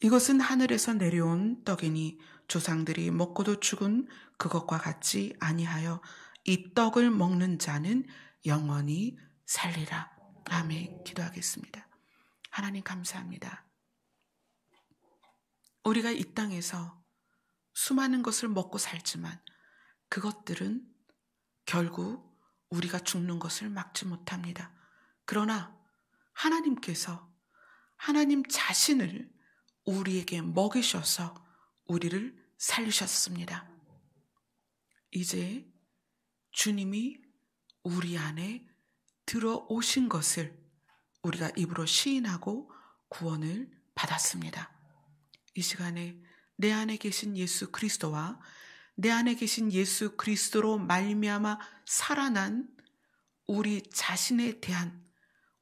이것은 하늘에서 내려온 떡이니 조상들이 먹고도 죽은 그것과 같지 아니하여 이 떡을 먹는 자는 영원히 살리라. 아멘. 기도하겠습니다. 하나님 감사합니다. 우리가 이 땅에서 수많은 것을 먹고 살지만 그것들은 결국 우리가 죽는 것을 막지 못합니다. 그러나 하나님께서 하나님 자신을 우리에게 먹이셔서 우리를 살리셨습니다. 이제 주님이 우리 안에 들어오신 것을 우리가 입으로 시인하고 구원을 받았습니다. 이 시간에 내 안에 계신 예수 그리스도와 내 안에 계신 예수 그리스도로 말미암아 살아난 우리 자신에 대한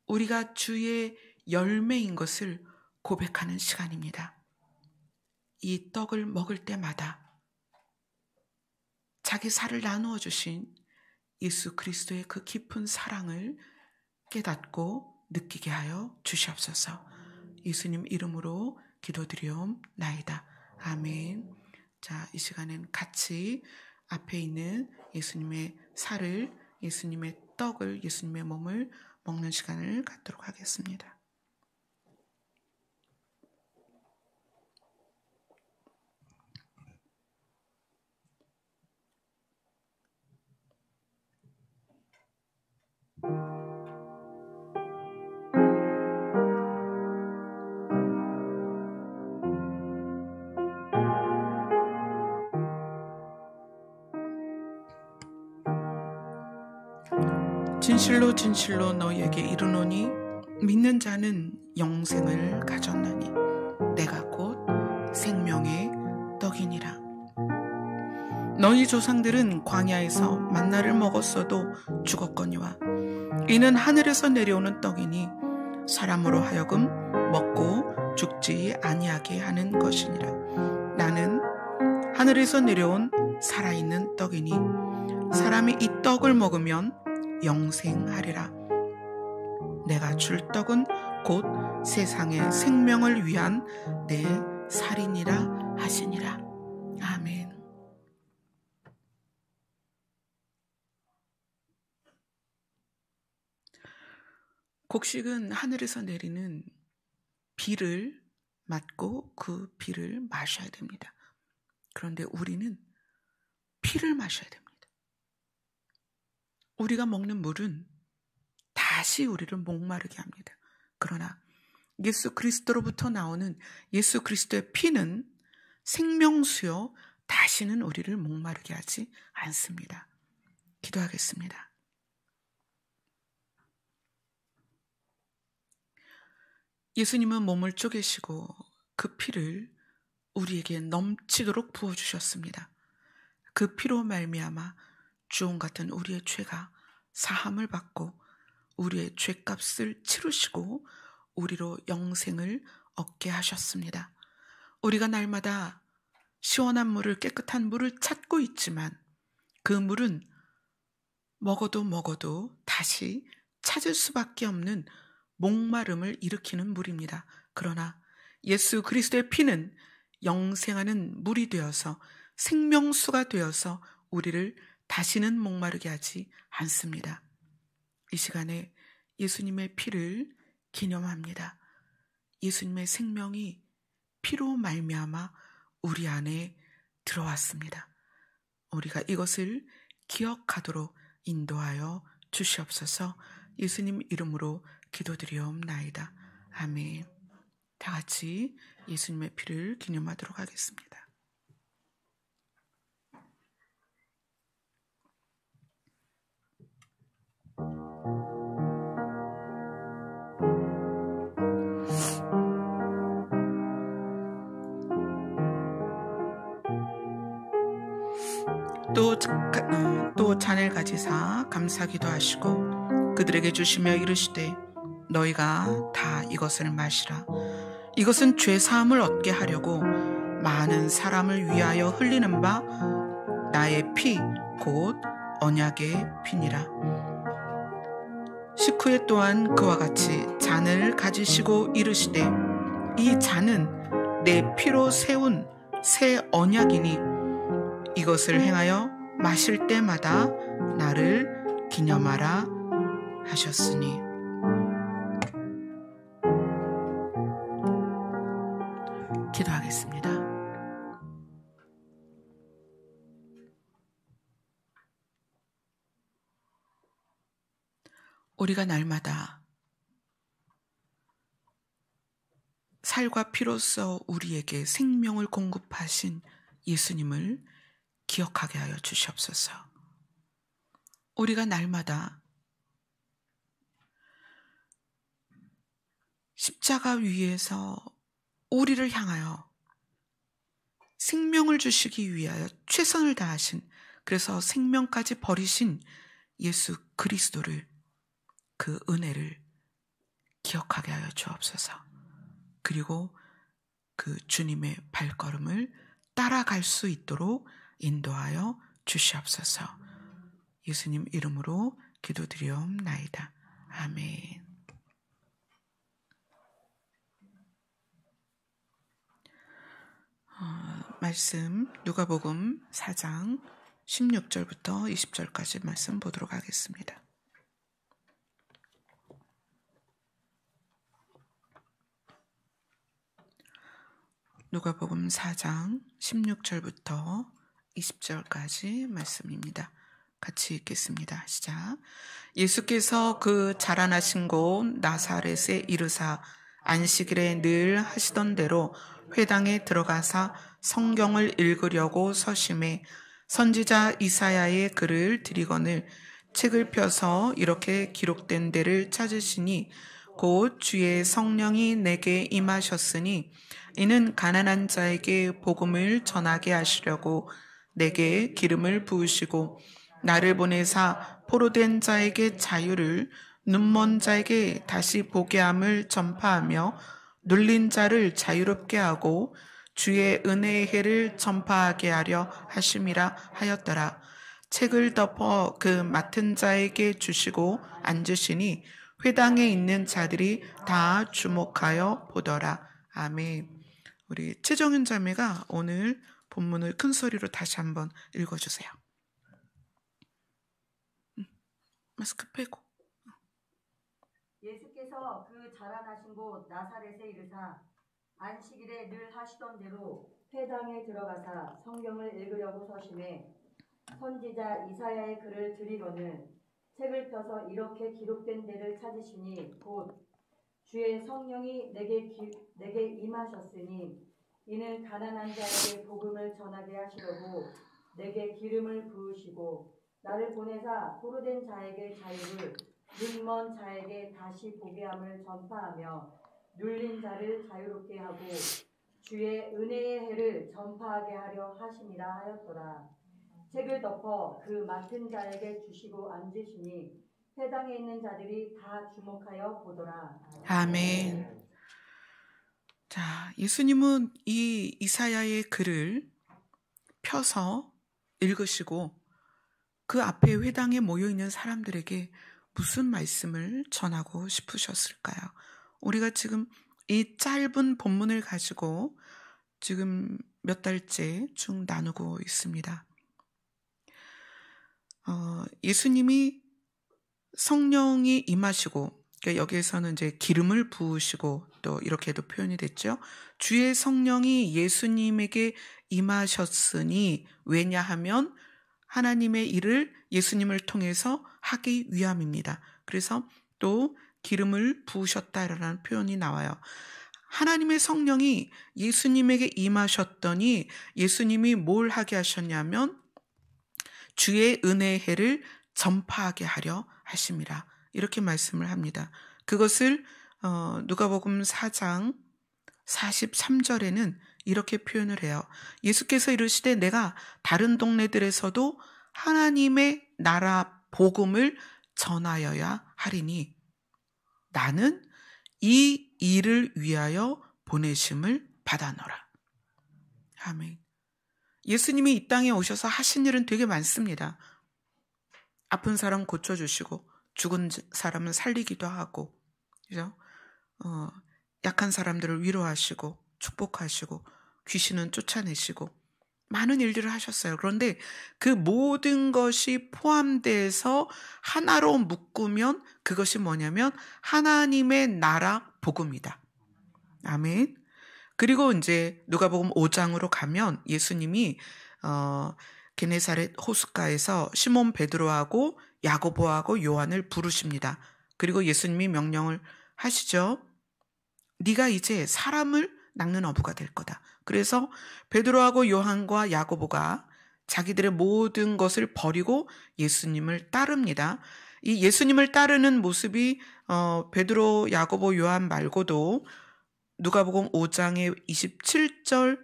우리가 주의 열매인 것을 고백하는 시간입니다. 이 떡을 먹을 때마다 자기 살을 나누어 주신 예수 그리스도의 그 깊은 사랑을 깨닫고 느끼게 하여 주시옵소서. 예수님 이름으로 기도드리옵나이다. 아멘. 자, 이 시간엔 같이 앞에 있는 예수님의 살을, 예수님의 떡을, 예수님의 몸을 먹는 시간을 갖도록 하겠습니다. 진실로 진실로 너희에게 이르노니 믿는 자는 영생을 가졌나니 내가 곧 생명의 떡이니라. 너희 조상들은 광야에서 만나를 먹었어도 죽었거니와 이는 하늘에서 내려오는 떡이니 사람으로 하여금 먹고 죽지 아니하게 하는 것이니라. 나는 하늘에서 내려온 살아있는 떡이니 사람이 이 떡을 먹으면 영생하리라. 내가 줄 떡은 곧 세상의 생명을 위한 내 살이니라 하시니라. 아멘. 곡식은 하늘에서 내리는 비를 맞고 그 비를 마셔야 됩니다. 그런데 우리는 피를 마셔야 됩니다. 우리가 먹는 물은 다시 우리를 목마르게 합니다. 그러나 예수 그리스도로부터 나오는 예수 그리스도의 피는 생명수요 다시는 우리를 목마르게 하지 않습니다. 기도하겠습니다. 예수님은 몸을 쪼개시고 그 피를 우리에게 넘치도록 부어주셨습니다. 그 피로 말미암아 주홍 같은 우리의 죄가 사함을 받고 우리의 죄값을 치르시고 우리로 영생을 얻게 하셨습니다. 우리가 날마다 시원한 물을, 깨끗한 물을 찾고 있지만 그 물은 먹어도 다시 찾을 수밖에 없는 목마름을 일으키는 물입니다. 그러나 예수 그리스도의 피는 영생하는 물이 되어서 생명수가 되어서 우리를 다시는 목마르게 하지 않습니다. 이 시간에 예수님의 피를 기념합니다. 예수님의 생명이 피로 말미암아 우리 안에 들어왔습니다. 우리가 이것을 기억하도록 인도하여 주시옵소서. 예수님 이름으로 기도드리옵나이다. 아멘. 다 같이 예수님의 피를 기념하도록 하겠습니다. 또 잔을 가지사 감사기도 하시고 그들에게 주시며 이르시되 너희가 다 이것을 마시라. 이것은 죄사함을 얻게 하려고 많은 사람을 위하여 흘리는 바 나의 피 곧 언약의 피니라. 식후에 또한 그와 같이 잔을 가지시고 이르시되 이 잔은 내 피로 세운 새 언약이니 이것을 행하여 마실 때마다 나를 기념하라 하셨으니. 기도하겠습니다. 우리가 날마다 살과 피로써 우리에게 생명을 공급하신 예수님을 기억하게 하여 주시옵소서. 우리가 날마다 십자가 위에서 우리를 향하여 생명을 주시기 위하여 최선을 다하신, 그래서 생명까지 버리신 예수 그리스도를, 그 은혜를 기억하게 하여 주옵소서. 그리고 그 주님의 발걸음을 따라갈 수 있도록 인도하여 주시옵소서. 예수님 이름으로 기도드리옵나이다. 아멘. 말씀 누가복음 4장 16절부터 20절까지 말씀 보도록 하겠습니다. 누가복음 4장 16절부터 20절까지 말씀입니다. 같이 읽겠습니다. 시작. 예수께서 그 자라나신 곳 나사렛에 이르사 안식일에 늘 하시던 대로 회당에 들어가사 성경을 읽으려고 서심해 선지자 이사야의 글을 들이거늘 책을 펴서 이렇게 기록된 데를 찾으시니 곧 주의 성령이 내게 임하셨으니 이는 가난한 자에게 복음을 전하게 하시려고 내게 기름을 부으시고 나를 보내사 포로된 자에게 자유를, 눈먼 자에게 다시 보게 함을 전파하며 눌린 자를 자유롭게 하고 주의 은혜의 해를 전파하게 하려 하심이라 하였더라. 책을 덮어 그 맡은 자에게 주시고 앉으시니 회당에 있는 자들이 다 주목하여 보더라. 아멘. 우리 최정윤 자매가 오늘 본문을 큰 소리로 다시 한번 읽어주세요. 마스크 빼고. 예수께서 그 자라나신 곳 나사렛에 이르사 안식일에 늘 하시던 대로 회당에 들어가사 성경을 읽으려고 서심해 선지자 이사야의 글을 들이거늘 책을 펴서 이렇게 기록된 데를 찾으시니 곧 주의 성령이 내게 임하셨으니 이는 가난한 자에게 복음을 전하게 하시려고 내게 기름을 부으시고 나를 보내사 포로된 자에게 자유를, 눈먼 자에게 다시 보게 함을 전파하며 눌린 자를 자유롭게 하고 주의 은혜의 해를 전파하게 하려 하심이라 하였더라. 책을 덮어 그 맡은 자에게 주시고 앉으시니 회당에 있는 자들이 다 주목하여 보더라. 아멘. 자, 예수님은 이 이사야의 글을 펴서 읽으시고 그 앞에 회당에 모여있는 사람들에게 무슨 말씀을 전하고 싶으셨을까요? 우리가 지금 이 짧은 본문을 가지고 지금 몇 달째 쭉 나누고 있습니다. 예수님이 성령이 임하시고, 그러니까 여기에서는 이제 기름을 부으시고 또 이렇게도 표현이 됐죠. 주의 성령이 예수님에게 임하셨으니 왜냐하면 하나님의 일을 예수님을 통해서 하기 위함입니다. 그래서 또 기름을 부으셨다라는 표현이 나와요. 하나님의 성령이 예수님에게 임하셨더니 예수님이 뭘 하게 하셨냐면 주의 은혜의 해를 전파하게 하려 하심이라, 이렇게 말씀을 합니다. 그것을 누가복음 4장 43절에는 이렇게 표현을 해요. 예수께서 이르시되 내가 다른 동네들에서도 하나님의 나라 복음을 전하여야 하리니 나는 이 일을 위하여 보내심을 받아노라. 아멘. 예수님이 이 땅에 오셔서 하신 일은 되게 많습니다. 아픈 사람 고쳐주시고 죽은 사람은 살리기도 하고, 그죠? 약한 사람들을 위로하시고 축복하시고 귀신은 쫓아내시고 많은 일들을 하셨어요. 그런데 그 모든 것이 포함돼서 하나로 묶으면 그것이 뭐냐면 하나님의 나라 복음이다. 아멘. 그리고 이제 누가복음 5장으로 가면 예수님이 게네사렛 호숫가에서 시몬 베드로하고 야고보하고 요한을 부르십니다. 그리고 예수님이 명령을 하시죠. 네가 이제 사람을 낚는 어부가 될 거다. 그래서 베드로하고 요한과 야고보가 자기들의 모든 것을 버리고 예수님을 따릅니다. 이 예수님을 따르는 모습이 베드로, 야고보, 요한 말고도 누가복음 5장의 27절,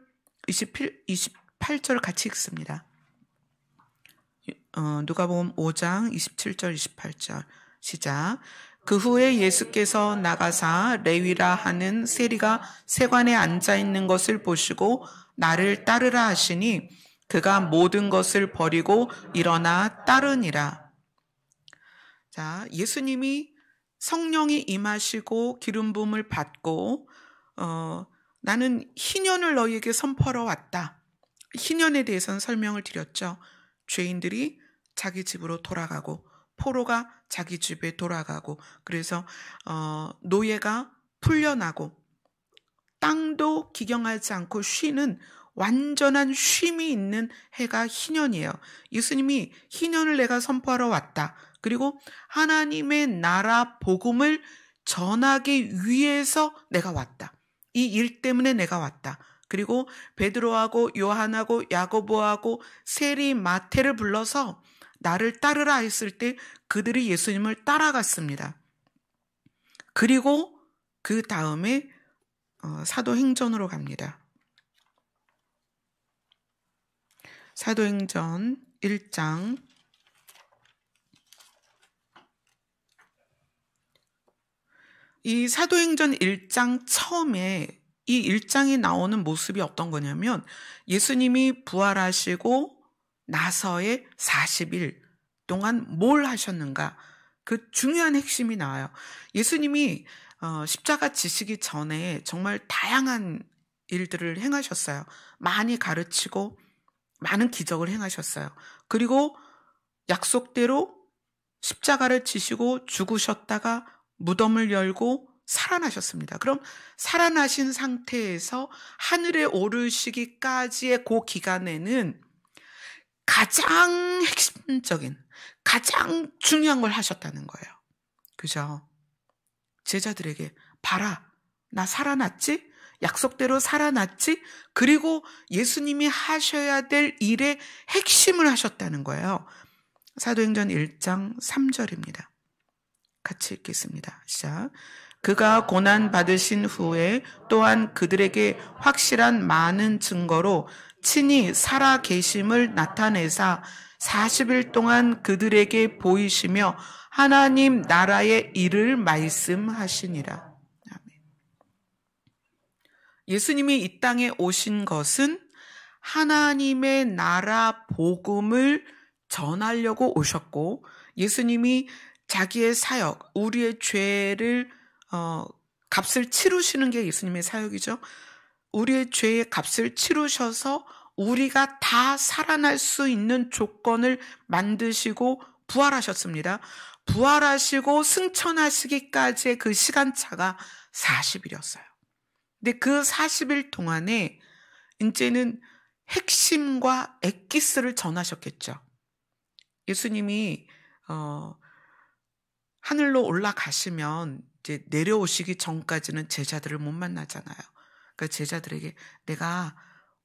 28절 같이 읽습니다. 누가복음 5장 27절, 28절 시작. 그 후에 예수께서 나가사 레위라 하는 세리가 세관에 앉아 있는 것을 보시고 나를 따르라 하시니 그가 모든 것을 버리고 일어나 따르니라. 자, 예수님이 성령이 임하시고 기름 부음을 받고 나는 희년을 너희에게 선포하러 왔다. 희년에 대해서는 설명을 드렸죠. 죄인들이 자기 집으로 돌아가고 포로가 자기 집에 돌아가고 그래서 노예가 풀려나고 땅도 기경하지 않고 쉬는 완전한 쉼이 있는 해가 희년이에요. 예수님이 희년을 내가 선포하러 왔다. 그리고 하나님의 나라 복음을 전하기 위해서 내가 왔다. 이 일 때문에 내가 왔다. 그리고 베드로하고 요한하고 야고보하고 세리 마태를 불러서 나를 따르라 했을 때 그들이 예수님을 따라갔습니다. 그리고 그 다음에 사도행전으로 갑니다. 사도행전 1장 이 사도행전 1장 처음에 이 1장에 나오는 모습이 어떤 거냐면 예수님이 부활하시고 나서의 40일 동안 뭘 하셨는가 그 중요한 핵심이 나와요. 예수님이 십자가 지시기 전에 정말 다양한 일들을 행하셨어요. 많이 가르치고 많은 기적을 행하셨어요. 그리고 약속대로 십자가를 지시고 죽으셨다가 무덤을 열고 살아나셨습니다. 그럼 살아나신 상태에서 하늘에 오르시기까지의 그 기간에는 가장 핵심적인, 가장 중요한 걸 하셨다는 거예요. 그죠? 제자들에게 봐라, 나 살아났지? 약속대로 살아났지? 그리고 예수님이 하셔야 될 일의 핵심을 하셨다는 거예요. 사도행전 1장 3절입니다. 같이 읽겠습니다. 시작. 그가 고난 받으신 후에 또한 그들에게 확실한 많은 증거로 친히 살아 계심을 나타내사 40일 동안 그들에게 보이시며 하나님 나라의 일을 말씀하시니라. 아멘. 예수님이 이 땅에 오신 것은 하나님의 나라 복음을 전하려고 오셨고 예수님이 자기의 사역, 우리의 죄를 값을 치르시는 게 예수님의 사역이죠. 우리의 죄의 값을 치르셔서 우리가 다 살아날 수 있는 조건을 만드시고 부활하셨습니다. 부활하시고 승천하시기까지의 그 시간차가 40일이었어요. 근데 그 40일 동안에 이제는 핵심과 엑기스를 전하셨겠죠. 예수님이 하늘로 올라가시면 이제 내려오시기 전까지는 제자들을 못 만나잖아요. 그러니까 제자들에게 내가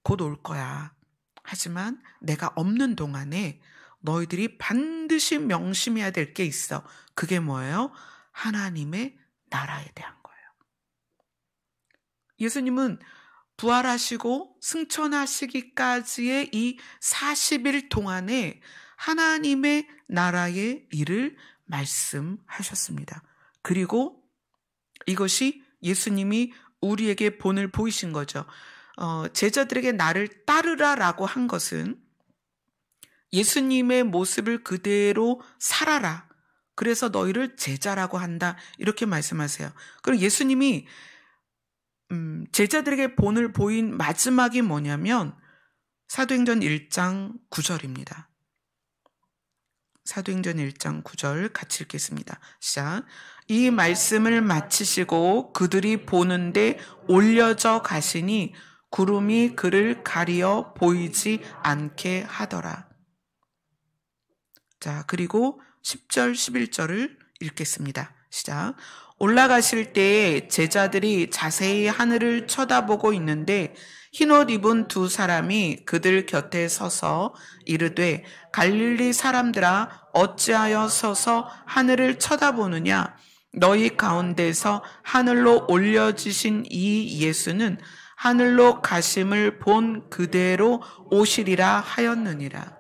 곧 올 거야. 하지만 내가 없는 동안에 너희들이 반드시 명심해야 될 게 있어. 그게 뭐예요? 하나님의 나라에 대한 거예요. 예수님은 부활하시고 승천하시기까지의 이 40일 동안에 하나님의 나라의 일을 말씀하셨습니다. 그리고 이것이 예수님이 우리에게 본을 보이신 거죠. 제자들에게 나를 따르라라고 한 것은 예수님의 모습을 그대로 살아라. 그래서 너희를 제자라고 한다. 이렇게 말씀하세요. 그리고 예수님이 제자들에게 본을 보인 마지막이 뭐냐면 사도행전 1장 9절입니다. 사도행전 1장 9절 같이 읽겠습니다. 시작. 이 말씀을 마치시고 그들이 보는데 올려져 가시니 구름이 그를 가리어 보이지 않게 하더라. 자, 그리고 10절, 11절을 읽겠습니다. 시작. 올라가실 때에 제자들이 자세히 하늘을 쳐다보고 있는데 흰옷 입은 두 사람이 그들 곁에 서서 이르되 갈릴리 사람들아 어찌하여 서서 하늘을 쳐다보느냐 너희 가운데서 하늘로 올려지신 이 예수는 하늘로 가심을 본 그대로 오시리라 하였느니라.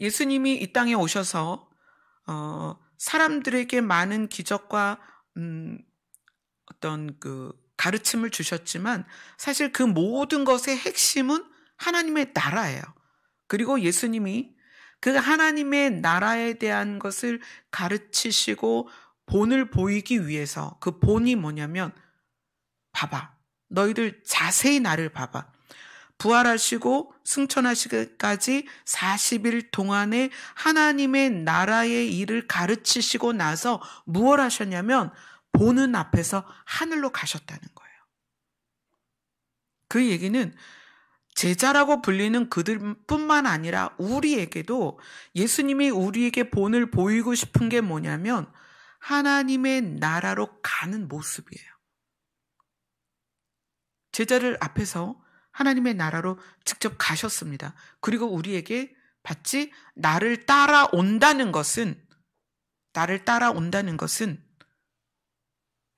예수님이 이 땅에 오셔서 사람들에게 많은 기적과 어떤 그 가르침을 주셨지만 사실 그 모든 것의 핵심은 하나님의 나라예요. 그리고 예수님이 그 하나님의 나라에 대한 것을 가르치시고 본을 보이기 위해서 그 본이 뭐냐면 봐봐. 너희들 자세히 나를 봐봐. 부활하시고 승천하시기까지 40일 동안에 하나님의 나라의 일을 가르치시고 나서 무엇을 하셨냐면 보는 앞에서 하늘로 가셨다는 거예요. 그 얘기는 제자라고 불리는 그들뿐만 아니라 우리에게도 예수님이 우리에게 본을 보이고 싶은 게 뭐냐면 하나님의 나라로 가는 모습이에요. 제자들 앞에서 하나님의 나라로 직접 가셨습니다. 그리고 우리에게 봤지? 나를 따라온다는 것은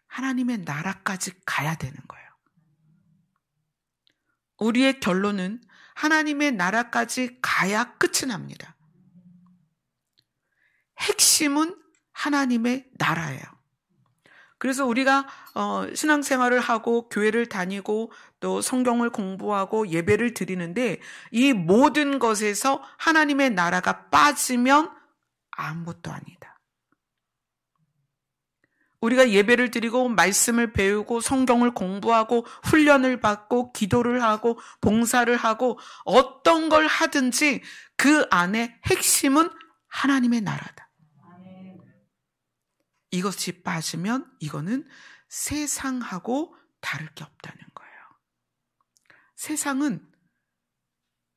하나님의 나라까지 가야 되는 거예요. 우리의 결론은 하나님의 나라까지 가야 끝이 납니다. 핵심은 하나님의 나라예요. 그래서 우리가 신앙생활을 하고 교회를 다니고 또 성경을 공부하고 예배를 드리는데 이 모든 것에서 하나님의 나라가 빠지면 아무것도 아니다. 우리가 예배를 드리고 말씀을 배우고 성경을 공부하고 훈련을 받고 기도를 하고 봉사를 하고 어떤 걸 하든지 그 안에 핵심은 하나님의 나라다. 이것이 빠지면 이거는 세상하고 다를 게 없다는 거예요. 세상은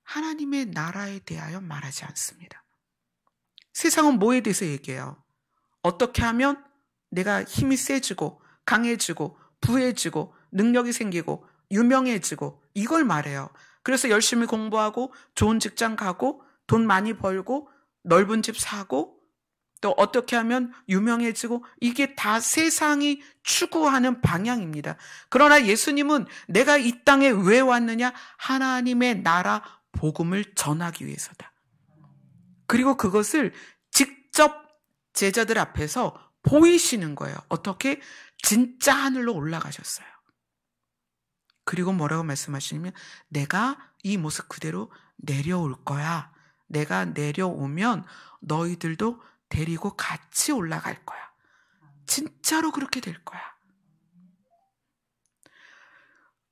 하나님의 나라에 대하여 말하지 않습니다. 세상은 뭐에 대해서 얘기해요? 어떻게 하면 내가 힘이 세지고 강해지고 부해지고 능력이 생기고 유명해지고 이걸 말해요. 그래서 열심히 공부하고 좋은 직장 가고 돈 많이 벌고 넓은 집 사고 또 어떻게 하면 유명해지고 이게 다 세상이 추구하는 방향입니다. 그러나 예수님은 내가 이 땅에 왜 왔느냐? 하나님의 나라 복음을 전하기 위해서다. 그리고 그것을 직접 제자들 앞에서 보이시는 거예요. 어떻게? 진짜 하늘로 올라가셨어요. 그리고 뭐라고 말씀하시냐면 내가 이 모습 그대로 내려올 거야. 내가 내려오면 너희들도 데리고 같이 올라갈 거야. 진짜로 그렇게 될 거야.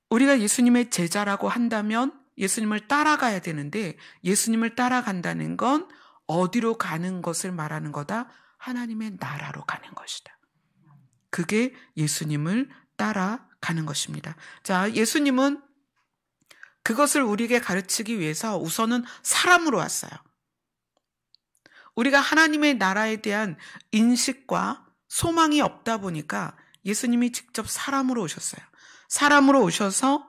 우리가 예수님의 제자라고 한다면 예수님을 따라가야 되는데 예수님을 따라간다는 건 어디로 가는 것을 말하는 거다? 하나님의 나라로 가는 것이다. 그게 예수님을 따라가는 것입니다. 자, 예수님은 그것을 우리에게 가르치기 위해서 우선은 사람으로 왔어요. 우리가 하나님의 나라에 대한 인식과 소망이 없다 보니까 예수님이 직접 사람으로 오셨어요. 사람으로 오셔서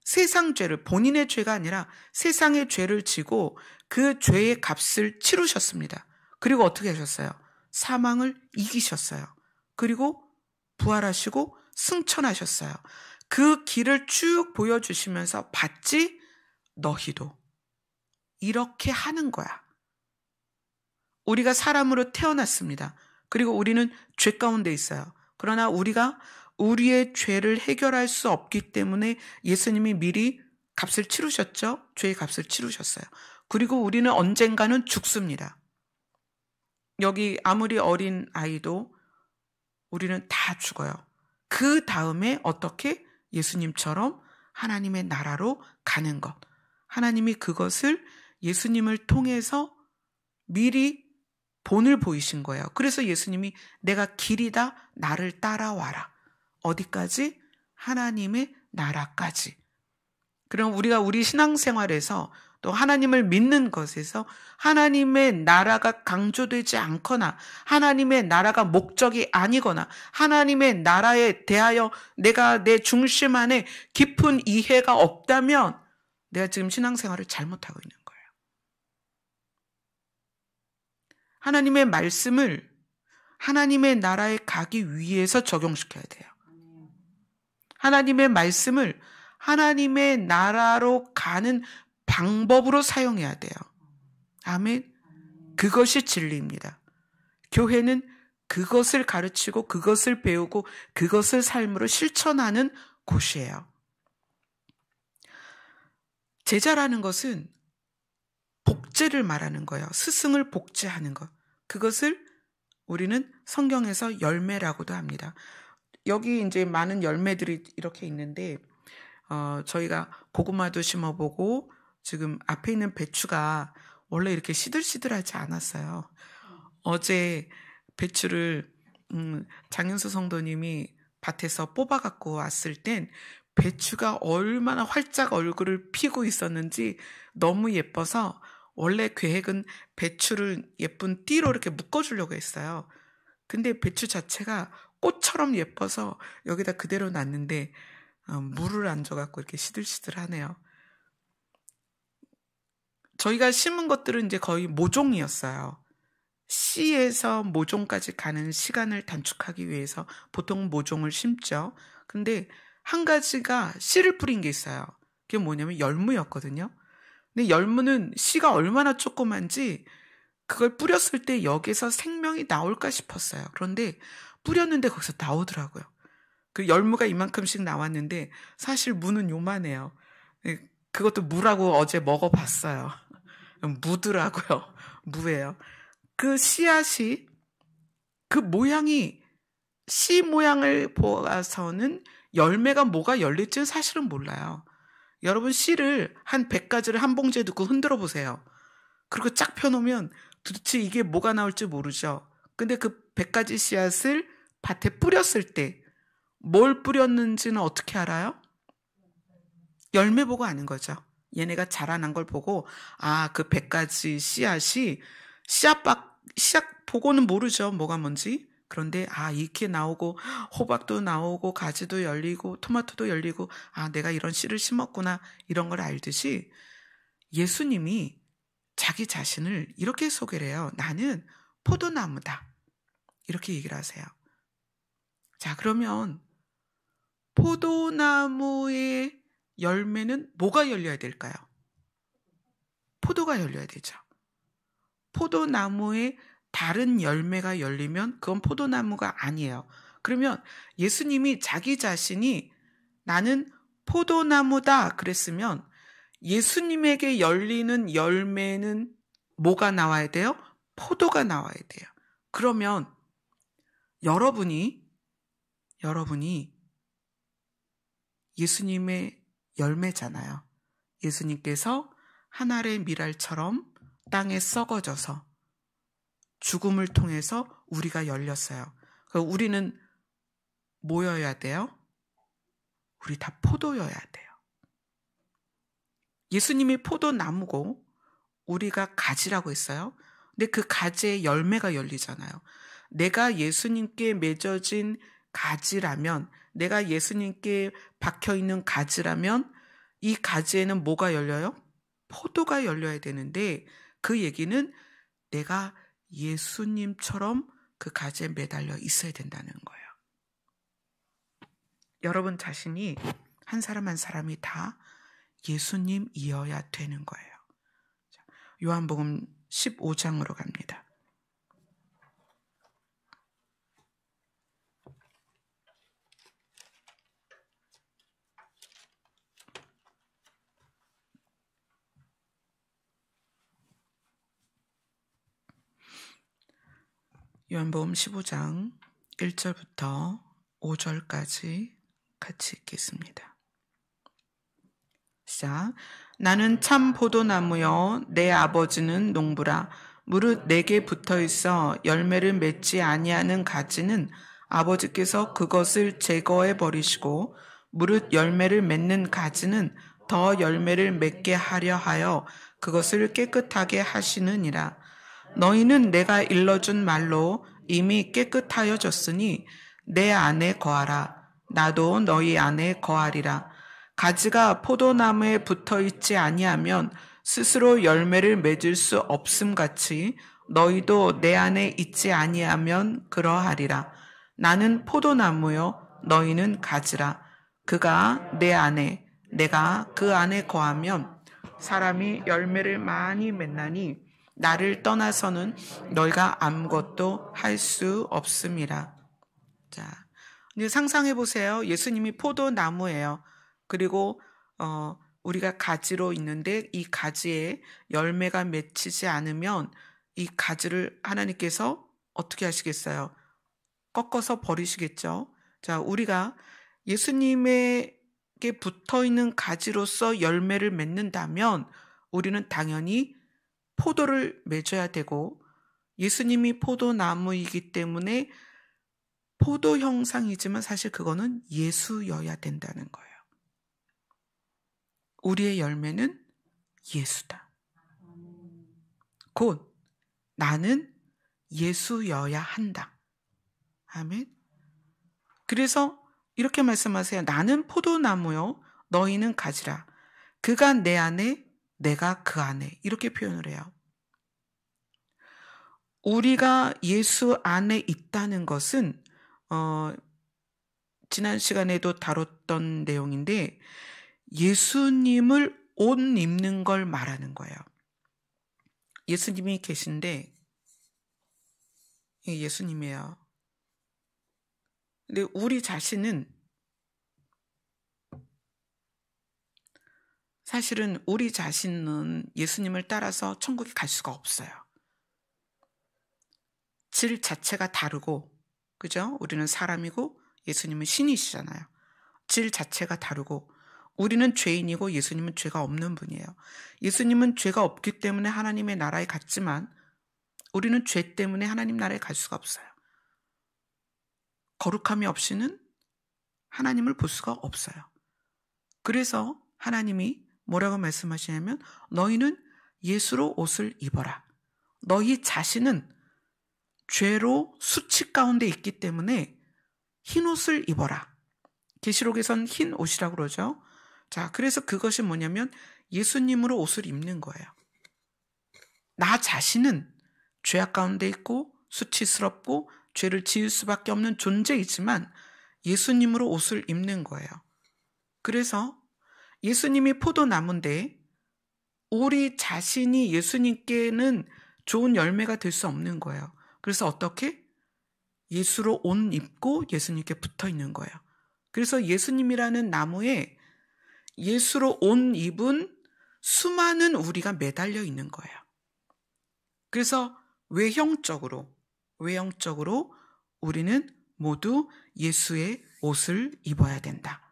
세상 죄를, 본인의 죄가 아니라 세상의 죄를 지고 그 죄의 값을 치르셨습니다. 그리고 어떻게 하셨어요? 사망을 이기셨어요. 그리고 부활하시고 승천하셨어요. 그 길을 쭉 보여주시면서 봤지? 너희도 이렇게 하는 거야. 우리가 사람으로 태어났습니다. 그리고 우리는 죄 가운데 있어요. 그러나 우리가 우리의 죄를 해결할 수 없기 때문에 예수님이 미리 값을 치르셨죠. 죄의 값을 치르셨어요. 그리고 우리는 언젠가는 죽습니다. 여기 아무리 어린 아이도 우리는 다 죽어요. 그 다음에 어떻게? 예수님처럼 하나님의 나라로 가는 것. 하나님이 그것을 예수님을 통해서 미리 본을 보이신 거예요. 그래서 예수님이 내가 길이다, 나를 따라와라. 어디까지? 하나님의 나라까지. 그럼 우리가 우리 신앙생활에서 또 하나님을 믿는 것에서 하나님의 나라가 강조되지 않거나 하나님의 나라가 목적이 아니거나 하나님의 나라에 대하여 내가 내 중심 안에 깊은 이해가 없다면 내가 지금 신앙생활을 잘못하고 있는 거예요. 하나님의 말씀을 하나님의 나라에 가기 위해서 적용시켜야 돼요. 하나님의 말씀을 하나님의 나라로 가는 방법으로 사용해야 돼요. 아멘. 그것이 진리입니다. 교회는 그것을 가르치고 그것을 배우고 그것을 삶으로 실천하는 곳이에요. 제자라는 것은 복제를 말하는 거예요. 스승을 복제하는 것. 그것을 우리는 성경에서 열매라고도 합니다. 여기 이제 많은 열매들이 이렇게 있는데 저희가 고구마도 심어보고 지금 앞에 있는 배추가 원래 이렇게 시들시들하지 않았어요. 어제 배추를 장윤수 성도님이 밭에서 뽑아갖고 왔을 땐 배추가 얼마나 활짝 얼굴을 피고 있었는지 너무 예뻐서 원래 계획은 배추를 예쁜 띠로 이렇게 묶어주려고 했어요. 근데 배추 자체가 꽃처럼 예뻐서 여기다 그대로 놨는데 물을 안 줘갖고 이렇게 시들시들하네요. 저희가 심은 것들은 이제 거의 모종이었어요. 씨에서 모종까지 가는 시간을 단축하기 위해서 보통 모종을 심죠. 근데 한 가지가 씨를 뿌린 게 있어요. 그게 뭐냐면 열무였거든요. 근데 열무는 씨가 얼마나 조그만지 그걸 뿌렸을 때 여기서 생명이 나올까 싶었어요. 그런데 뿌렸는데 거기서 나오더라고요. 그 열무가 이만큼씩 나왔는데 사실 무는 요만해요. 그것도 무라고 어제 먹어봤어요. 무더라고요. 무예요. 그 씨앗이 그 모양이 씨 모양을 보아서는 열매가 뭐가 열릴지는 사실은 몰라요. 여러분 씨를 한 100가지를 한 봉지에 넣고 흔들어 보세요. 그리고 쫙 펴놓으면 도대체 이게 뭐가 나올지 모르죠. 근데 그 100가지 씨앗을 밭에 뿌렸을 때 뭘 뿌렸는지는 어떻게 알아요? 열매 보고 아는 거죠. 얘네가 자라난 걸 보고 그 100가지 씨앗이 씨앗 보고는 모르죠. 뭐가 뭔지. 그런데 이렇게 나오고 호박도 나오고 가지도 열리고 토마토도 열리고 내가 이런 씨를 심었구나 이런 걸 알듯이 예수님이 자기 자신을 이렇게 소개를 해요. 나는 포도나무다. 이렇게 얘기를 하세요. 자, 그러면 포도나무의 열매는 뭐가 열려야 될까요? 포도가 열려야 되죠. 포도나무에 다른 열매가 열리면 그건 포도나무가 아니에요. 그러면 예수님이 자기 자신이 나는 포도나무다 그랬으면 예수님에게 열리는 열매는 뭐가 나와야 돼요? 포도가 나와야 돼요. 그러면 여러분이 예수님의 열매잖아요. 예수님께서 한 알의 밀알처럼 땅에 썩어져서 죽음을 통해서 우리가 열렸어요. 우리는 뭐여야 돼요? 우리 다 포도여야 돼요. 예수님이 포도나무고 우리가 가지라고 했어요. 근데 그 가지에 열매가 열리잖아요. 내가 예수님께 맺어진 가지라면, 내가 예수님께 박혀있는 가지라면 이 가지에는 뭐가 열려요? 포도가 열려야 되는데 그 얘기는 내가 예수님처럼 그 가지에 매달려 있어야 된다는 거예요. 여러분 자신이 한 사람 한 사람이 다 예수님이어야 되는 거예요. 요한복음 15장으로 갑니다. 요한복음 15장 1절부터 5절까지 같이 읽겠습니다. 시작. 나는 참 포도나무여 내 아버지는 농부라. 무릇 내게 붙어 있어 열매를 맺지 아니하는 가지는 아버지께서 그것을 제거해 버리시고, 무릇 열매를 맺는 가지는 더 열매를 맺게 하려 하여 그것을 깨끗하게 하시느니라. 너희는 내가 일러준 말로 이미 깨끗하여졌으니 내 안에 거하라. 나도 너희 안에 거하리라. 가지가 포도나무에 붙어 있지 아니하면 스스로 열매를 맺을 수 없음 같이 너희도 내 안에 있지 아니하면 그러하리라. 나는 포도나무요 너희는 가지라. 그가 내 안에 내가 그 안에 거하면 사람이 열매를 많이 맺나니 나를 떠나서는 너희가 아무것도 할 수 없음이라. 자, 이제 상상해 보세요. 예수님이 포도나무예요. 그리고 우리가 가지로 있는데 이 가지에 열매가 맺히지 않으면 이 가지를 하나님께서 어떻게 하시겠어요? 꺾어서 버리시겠죠. 자, 우리가 예수님에게 붙어 있는 가지로서 열매를 맺는다면 우리는 당연히 포도를 맺어야 되고, 예수님이 포도나무이기 때문에 포도 형상이지만 사실 그거는 예수여야 된다는 거예요. 우리의 열매는 예수다. 곧 나는 예수여야 한다. 아멘. 그래서 이렇게 말씀하세요. 나는 포도나무요 너희는 가지라. 그가 내 안에 내가 그 안에. 이렇게 표현을 해요. 우리가 예수 안에 있다는 것은 지난 시간에도 다뤘던 내용인데 예수님을 옷 입는 걸 말하는 거예요. 예수님이 계신데 예수님이에요. 근데 우리 자신은 사실은 우리 자신은 예수님을 따라서 천국에 갈 수가 없어요. 질 자체가 다르고, 그죠? 우리는 사람이고 예수님은 신이시잖아요. 질 자체가 다르고 우리는 죄인이고 예수님은 죄가 없는 분이에요. 예수님은 죄가 없기 때문에 하나님의 나라에 갔지만 우리는 죄 때문에 하나님 나라에 갈 수가 없어요. 거룩함이 없이는 하나님을 볼 수가 없어요. 그래서 하나님이 뭐라고 말씀하시냐면 너희는 예수로 옷을 입어라. 너희 자신은 죄로 수치 가운데 있기 때문에 흰 옷을 입어라. 계시록에선 흰 옷이라고 그러죠. 자, 그래서 그것이 뭐냐면 예수님으로 옷을 입는 거예요. 나 자신은 죄악 가운데 있고 수치스럽고 죄를 지을 수밖에 없는 존재이지만 예수님으로 옷을 입는 거예요. 그래서 예수님이 포도나무인데 우리 자신이 예수님께는 좋은 열매가 될 수 없는 거예요. 그래서 어떻게? 예수로 옷 입고 예수님께 붙어 있는 거예요. 그래서 예수님이라는 나무에 예수로 옷 입은 수많은 우리가 매달려 있는 거예요. 그래서 외형적으로 우리는 모두 예수의 옷을 입어야 된다.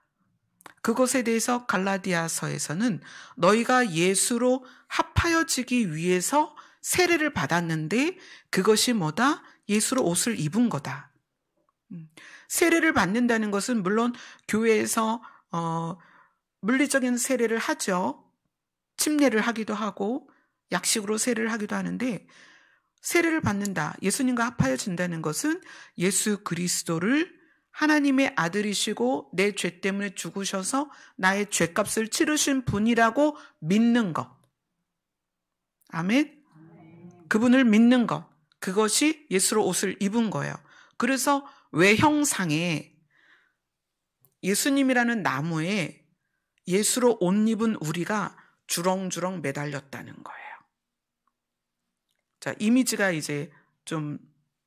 그것에 대해서 갈라디아서에서는 너희가 예수로 합하여지기 위해서 세례를 받았는데 그것이 뭐다? 예수로 옷을 입은 거다. 세례를 받는다는 것은 물론 교회에서 물리적인 세례를 하죠. 침례를 하기도 하고 약식으로 세례를 하기도 하는데 세례를 받는다, 예수님과 합하여진다는 것은 예수 그리스도를 하나님의 아들이시고 내 죄 때문에 죽으셔서 나의 죄값을 치르신 분이라고 믿는 것. 아멘. 그분을 믿는 것. 그것이 예수로 옷을 입은 거예요. 그래서 외형상에 예수님이라는 나무에 예수로 옷 입은 우리가 주렁주렁 매달렸다는 거예요. 자, 이미지가 이제 좀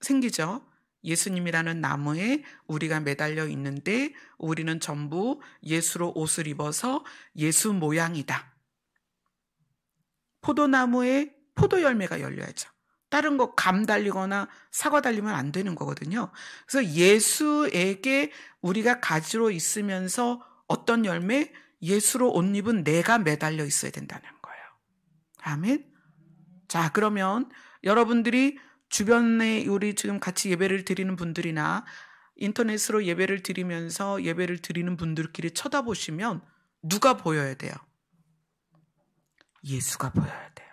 생기죠. 예수님이라는 나무에 우리가 매달려 있는데 우리는 전부 예수로 옷을 입어서 예수 모양이다. 포도나무에 포도 열매가 열려야죠. 다른 거 감 달리거나 사과 달리면 안 되는 거거든요. 그래서 예수에게 우리가 가지로 있으면서 어떤 열매? 예수로 옷 입은 내가 매달려 있어야 된다는 거예요. 아멘. 자, 그러면 여러분들이 주변에 우리 지금 같이 예배를 드리는 분들이나 인터넷으로 예배를 드리면서 예배를 드리는 분들끼리 쳐다보시면 누가 보여야 돼요? 예수가 보여야 돼요.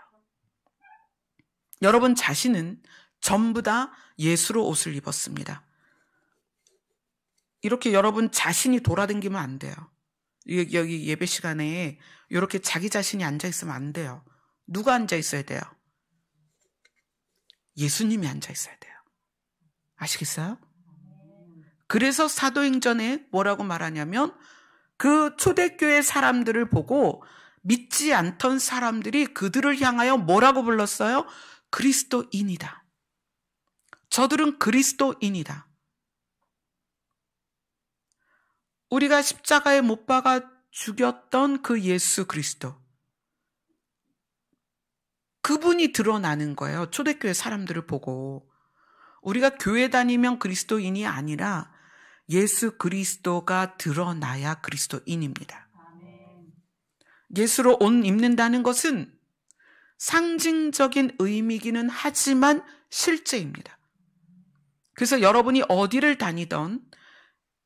여러분 자신은 전부 다 예수로 옷을 입었습니다. 이렇게 여러분 자신이 돌아다니면 안 돼요. 여기 예배 시간에 이렇게 자기 자신이 앉아있으면 안 돼요. 누가 앉아있어야 돼요? 예수님이 앉아있어야 돼요. 아시겠어요? 그래서 사도행전에 뭐라고 말하냐면 그 초대교회 사람들을 보고 믿지 않던 사람들이 그들을 향하여 뭐라고 불렀어요? 그리스도인이다. 저들은 그리스도인이다. 우리가 십자가에 못 박아 죽였던 그 예수 그리스도. 그분이 드러나는 거예요. 초대교회 사람들을 보고. 우리가 교회 다니면 그리스도인이 아니라 예수 그리스도가 드러나야 그리스도인입니다. 예수로 옷 입는다는 것은 상징적인 의미기는 하지만 실제입니다. 그래서 여러분이 어디를 다니던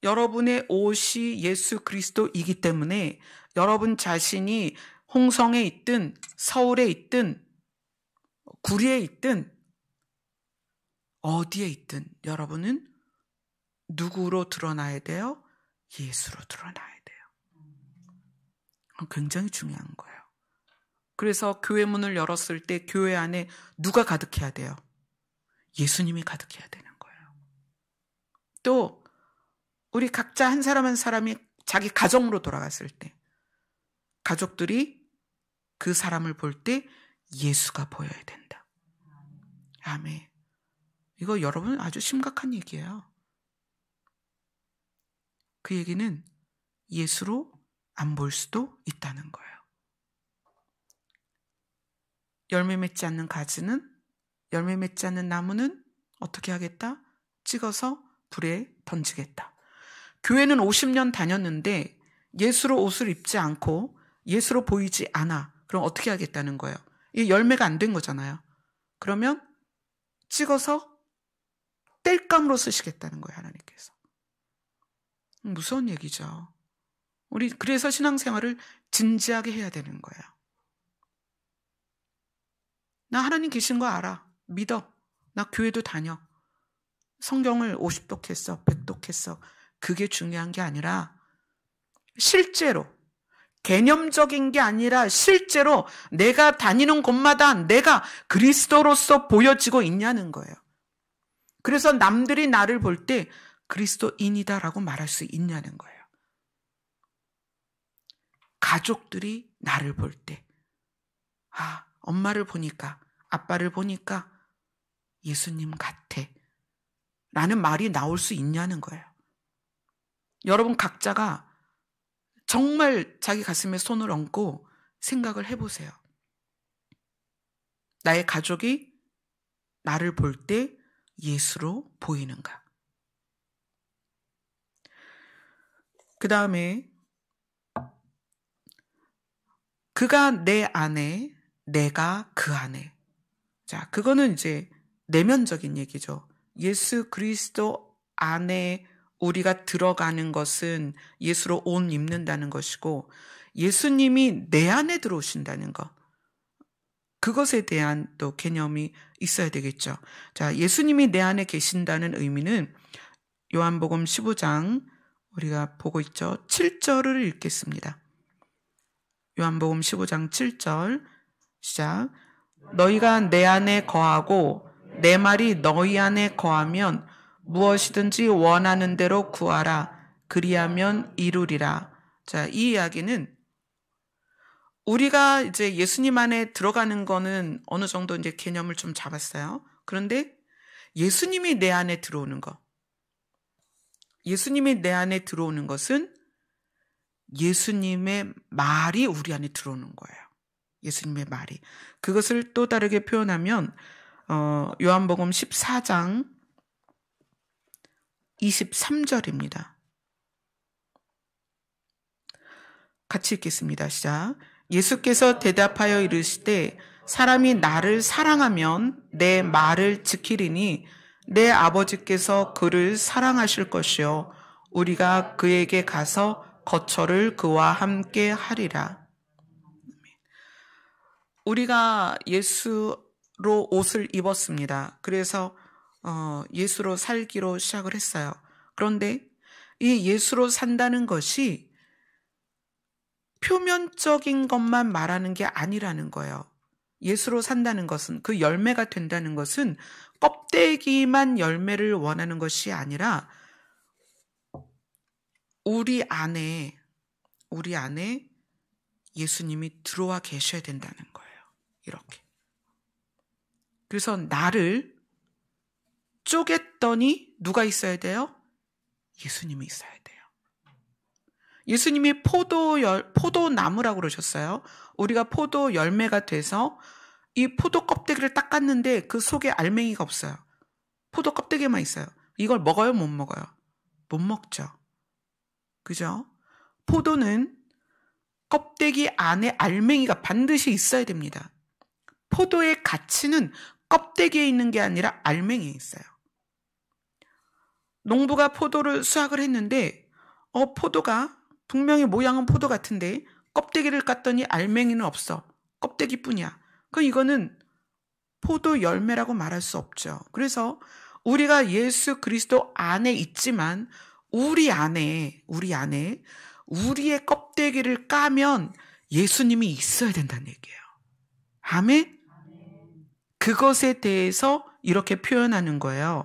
여러분의 옷이 예수 그리스도이기 때문에 여러분 자신이 홍성에 있든 서울에 있든 구리에 있든 어디에 있든 여러분은 누구로 드러나야 돼요? 예수로 드러나야 돼요. 굉장히 중요한 거예요. 그래서 교회 문을 열었을 때 교회 안에 누가 가득해야 돼요? 예수님이 가득해야 되는 거예요. 또 우리 각자 한 사람 한 사람이 자기 가정으로 돌아갔을 때 가족들이 그 사람을 볼 때 예수가 보여야 된다. 아멘. 이거 여러분 아주 심각한 얘기예요. 그 얘기는 예수로 안 볼 수도 있다는 거예요. 열매 맺지 않는 가지는, 열매 맺지 않는 나무는 어떻게 하겠다? 찍어서 불에 던지겠다. 교회는 50년 다녔는데 예수로 옷을 입지 않고 예수로 보이지 않아. 그럼 어떻게 하겠다는 거예요? 이 열매가 안 된 거잖아요. 그러면 찍어서 땔감으로 쓰시겠다는 거예요, 하나님께서. 무서운 얘기죠. 우리 그래서 신앙생활을 진지하게 해야 되는 거예요. 나 하나님 계신 거 알아. 믿어. 나 교회도 다녀. 성경을 50독 했어. 100독 했어. 그게 중요한 게 아니라 실제로 개념적인 게 아니라 실제로 내가 다니는 곳마다 내가 그리스도로서 보여지고 있냐는 거예요. 그래서 남들이 나를 볼 때 그리스도인이다라고 말할 수 있냐는 거예요. 가족들이 나를 볼 때, 아, 엄마를 보니까, 아빠를 보니까 예수님 같아 라는 말이 나올 수 있냐는 거예요. 여러분 각자가 정말 자기 가슴에 손을 얹고 생각을 해보세요. 나의 가족이 나를 볼 때 예수로 보이는가? 그 다음에 그가 내 안에, 내가 그 안에. 자, 그거는 이제 내면적인 얘기죠. 예수 그리스도 안에 우리가 들어가는 것은 예수로 옷 입는다는 것이고 예수님이 내 안에 들어오신다는 것. 그것에 대한 또 개념이 있어야 되겠죠. 자, 예수님이 내 안에 계신다는 의미는 요한복음 15장 우리가 보고 있죠. 7절을 읽겠습니다. 요한복음 15장 7절 시작. 너희가 내 안에 거하고 내 말이 너희 안에 거하면 무엇이든지 원하는 대로 구하라. 그리하면 이루리라. 자, 이 이야기는 우리가 이제 예수님 안에 들어가는 거는 어느 정도 이제 개념을 좀 잡았어요. 그런데 예수님이 내 안에 들어오는 것. 예수님이 내 안에 들어오는 것은 예수님의 말이 우리 안에 들어오는 거예요. 예수님의 말이. 그것을 또 다르게 표현하면 요한복음 14장 23절입니다. 같이 읽겠습니다. 시작. 예수께서 대답하여 이르시되 사람이 나를 사랑하면 내 말을 지키리니 내 아버지께서 그를 사랑하실 것이요 우리가 그에게 가서 거처를 그와 함께 하리라. 우리가 예수로 옷을 입었습니다. 그래서 예수로 살기로 시작을 했어요. 그런데 이 예수로 산다는 것이 표면적인 것만 말하는 게 아니라는 거예요. 예수로 산다는 것은, 그 열매가 된다는 것은 껍데기만 열매를 원하는 것이 아니라 우리 안에 예수님이 들어와 계셔야 된다는 거예요. 이렇게. 그래서 나를 쪼갰더니 누가 있어야 돼요? 예수님이 있어야 돼요. 예수님이 포도나무라고 그러셨어요. 우리가 포도 열매가 돼서 이 포도 껍데기를 딱 깠는데 그 속에 알맹이가 없어요. 포도 껍데기만 있어요. 이걸 먹어요? 못 먹어요? 못 먹죠. 그죠? 포도는 껍데기 안에 알맹이가 반드시 있어야 됩니다. 포도의 가치는 껍데기에 있는 게 아니라 알맹이에 있어요. 농부가 포도를 수확을 했는데 포도가 분명히 모양은 포도 같은데 껍데기를 깠더니 알맹이는 없어. 껍데기뿐이야. 그럼 이거는 포도 열매라고 말할 수 없죠. 그래서 우리가 예수 그리스도 안에 있지만 우리 안에 우리의 껍데기를 까면 예수님이 있어야 된다는 얘기예요. 아멘? 그것에 대해서 이렇게 표현하는 거예요.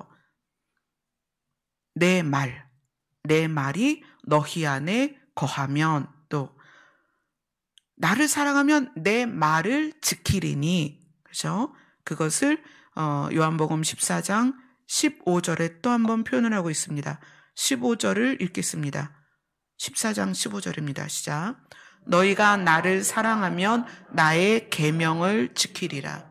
내 말이 너희 안에 거하면, 또 나를 사랑하면 내 말을 지키리니, 그죠? 그것을 요한복음 14장 15절에 또 한번 표현을 하고 있습니다. 15절을 읽겠습니다. 14장 15절입니다. 시작. 너희가 나를 사랑하면 나의 계명을 지키리라.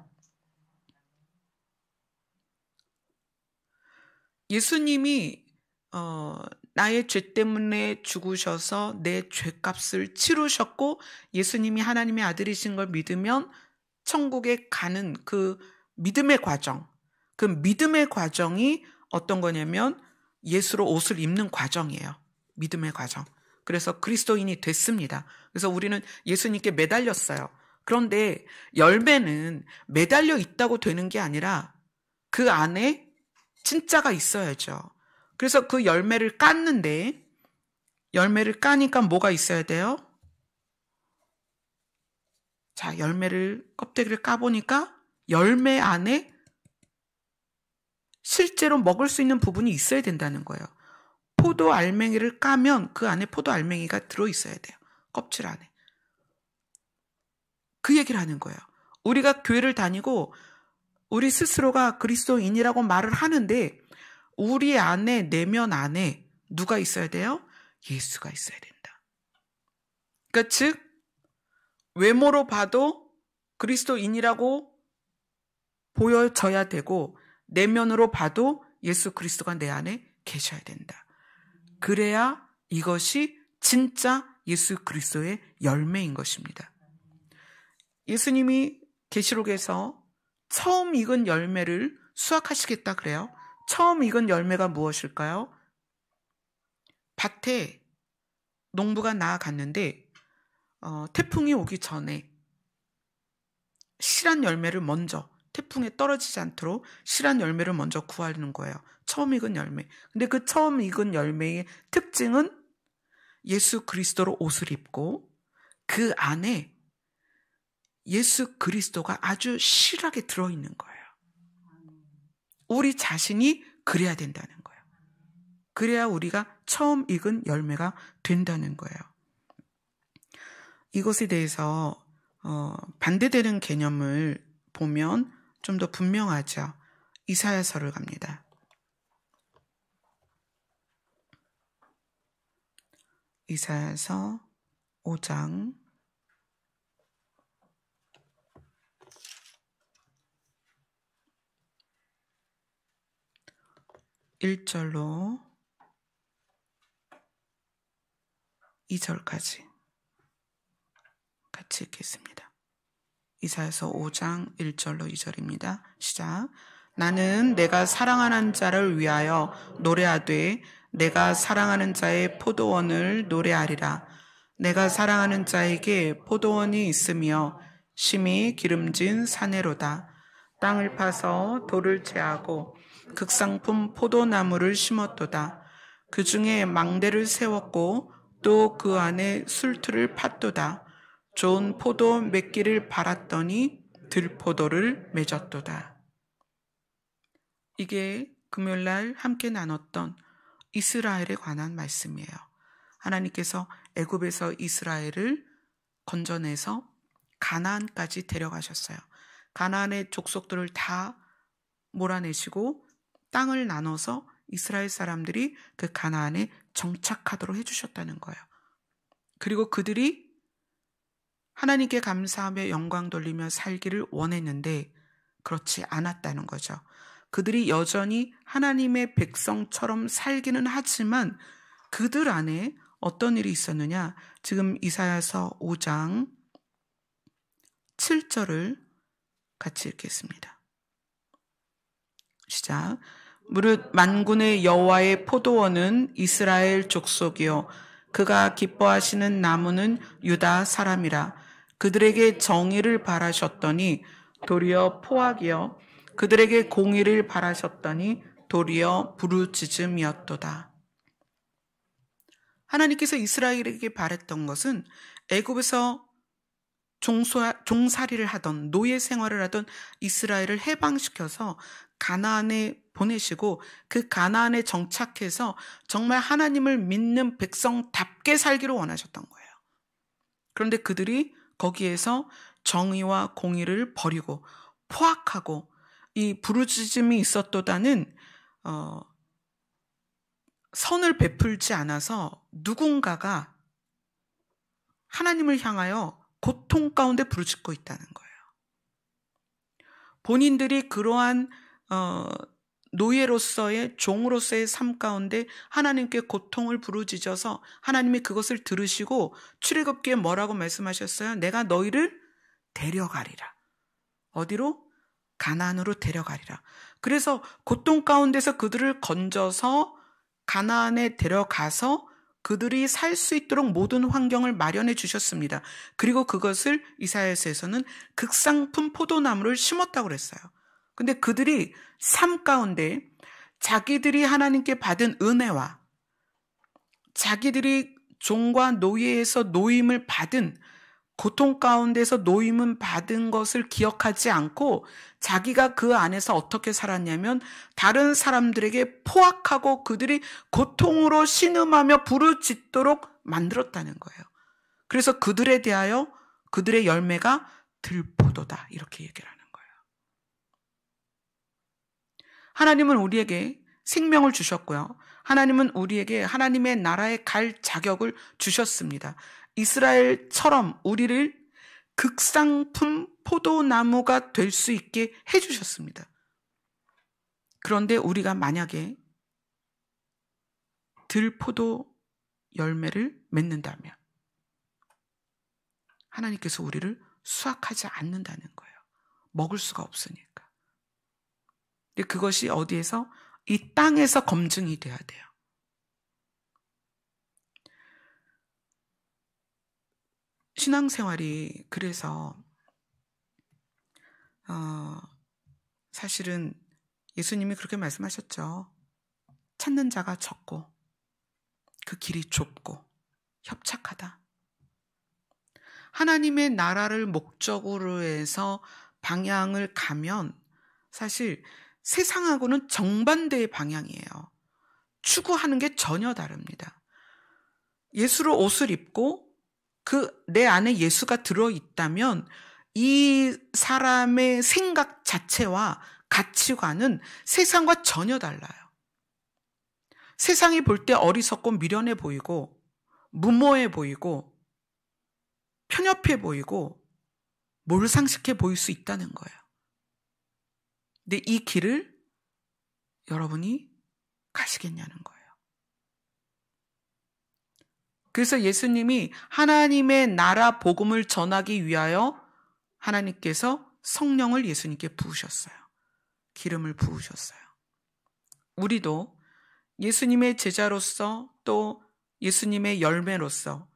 예수님이 나의 죄 때문에 죽으셔서 내 죄값을 치르셨고 예수님이 하나님의 아들이신 걸 믿으면 천국에 가는 그 믿음의 과정, 그 믿음의 과정이 어떤 거냐면 예수로 옷을 입는 과정이에요. 믿음의 과정. 그래서 그리스도인이 됐습니다. 그래서 우리는 예수님께 매달렸어요. 그런데 열매는 매달려 있다고 되는 게 아니라 그 안에 진짜가 있어야죠. 그래서 그 열매를 깠는데, 열매를 까니까 뭐가 있어야 돼요? 자, 껍데기를 까보니까 열매 안에 실제로 먹을 수 있는 부분이 있어야 된다는 거예요. 포도 알맹이를 까면 그 안에 포도 알맹이가 들어있어야 돼요. 껍질 안에. 그 얘기를 하는 거예요. 우리가 교회를 다니고 우리 스스로가 그리스도인이라고 말을 하는데 우리 안에, 내면 안에 누가 있어야 돼요? 예수가 있어야 된다. 그러니까 즉 외모로 봐도 그리스도인이라고 보여져야 되고 내면으로 봐도 예수 그리스도가 내 안에 계셔야 된다. 그래야 이것이 진짜 예수 그리스도의 열매인 것입니다. 예수님이 계시록에서 처음 익은 열매를 수확하시겠다 그래요. 처음 익은 열매가 무엇일까요? 밭에 농부가 나아갔는데 태풍이 오기 전에 실한 열매를 먼저, 태풍에 떨어지지 않도록 실한 열매를 먼저 구하는 거예요. 처음 익은 열매. 근데 그 처음 익은 열매의 특징은 예수 그리스도로 옷을 입고 그 안에 예수 그리스도가 아주 실하게 들어있는 거예요. 우리 자신이 그래야 된다는 거예요. 그래야 우리가 처음 익은 열매가 된다는 거예요. 이것에 대해서 반대되는 개념을 보면 좀 더 분명하죠. 이사야서를 갑니다. 이사야서 5장 1절로 2절까지 같이 읽겠습니다. 이사야서 5장 1절로 2절입니다. 시작. 나는 내가 사랑하는 자를 위하여 노래하되 내가 사랑하는 자의 포도원을 노래하리라. 내가 사랑하는 자에게 포도원이 있으며 심히 기름진 사내로다. 땅을 파서 돌을 채하고 극상품 포도나무를 심었도다. 그 중에 망대를 세웠고 또 그 안에 술틀을 팠도다. 좋은 포도 맺기를 바랐더니 들포도를 맺었도다. 이게 금요일날 함께 나눴던 이스라엘에 관한 말씀이에요. 하나님께서 애굽에서 이스라엘을 건져내서 가나안까지 데려가셨어요. 가나안의 족속들을 다 몰아내시고 땅을 나눠서 이스라엘 사람들이 그 가나안에 정착하도록 해주셨다는 거예요. 그리고 그들이 하나님께 감사하며 영광 돌리며 살기를 원했는데 그렇지 않았다는 거죠. 그들이 여전히 하나님의 백성처럼 살기는 하지만 그들 안에 어떤 일이 있었느냐? 지금 이사야서 5장 7절을 같이 읽겠습니다. 시작. 무릇 만군의 여호와의 포도원은 이스라엘 족속이요 그가 기뻐하시는 나무는 유다 사람이라. 그들에게 정의를 바라셨더니 도리어 포악이요 그들에게 공의를 바라셨더니 도리어 부르짖음이었도다. 하나님께서 이스라엘에게 바랬던 것은 애굽에서 종살이를 하던 노예 생활을 하던 이스라엘을 해방시켜서 가나안에 보내시고 그 가나안에 정착해서 정말 하나님을 믿는 백성답게 살기를 원하셨던 거예요. 그런데 그들이 거기에서 정의와 공의를 버리고 포악하고 이 부르짖음이 있었도다는 선을 베풀지 않아서 누군가가 하나님을 향하여 고통 가운데 부르짖고 있다는 거예요. 본인들이 그러한 노예로서의 종으로서의 삶 가운데 하나님께 고통을 부르짖어서 하나님이 그것을 들으시고 출애굽기에 뭐라고 말씀하셨어요? 내가 너희를 데려가리라. 어디로? 가나안으로 데려가리라. 그래서 고통 가운데서 그들을 건져서 가나안에 데려가서 그들이 살 수 있도록 모든 환경을 마련해 주셨습니다. 그리고 그것을 이사야서에서는 극상품 포도나무를 심었다고 그랬어요. 근데 그들이 삶 가운데 자기들이 하나님께 받은 은혜와 자기들이 종과 노예에서 노임을 받은 고통 가운데서 노임을 받은 것을 기억하지 않고 자기가 그 안에서 어떻게 살았냐면 다른 사람들에게 포악하고 그들이 고통으로 신음하며 부르짖도록 만들었다는 거예요. 그래서 그들에 대하여 그들의 열매가 들포도다 이렇게 얘기를 하는 거예요. 하나님은 우리에게 생명을 주셨고요. 하나님은 우리에게 하나님의 나라에 갈 자격을 주셨습니다. 이스라엘처럼 우리를 극상품 포도나무가 될 수 있게 해주셨습니다. 그런데 우리가 만약에 들포도 열매를 맺는다면 하나님께서 우리를 수확하지 않는다는 거예요. 먹을 수가 없으니까. 근데 그것이 어디에서? 이 땅에서 검증이 돼야 돼요. 신앙생활이 그래서 사실은 예수님이 그렇게 말씀하셨죠. 찾는 자가 적고 그 길이 좁고 협착하다. 하나님의 나라를 목적으로 해서 방향을 가면 사실 세상하고는 정반대의 방향이에요. 추구하는 게 전혀 다릅니다. 예수로 옷을 입고 내 안에 예수가 들어있다면 이 사람의 생각 자체와 가치관은 세상과 전혀 달라요. 세상이 볼 때 어리석고 미련해 보이고 무모해 보이고 편협해 보이고 몰상식해 보일 수 있다는 거예요. 근데 이 길을 여러분이 가시겠냐는 거예요. 그래서 예수님이 하나님의 나라 복음을 전하기 위하여 하나님께서 성령을 예수님께 부으셨어요. 기름을 부으셨어요. 우리도 예수님의 제자로서 또 예수님의 열매로서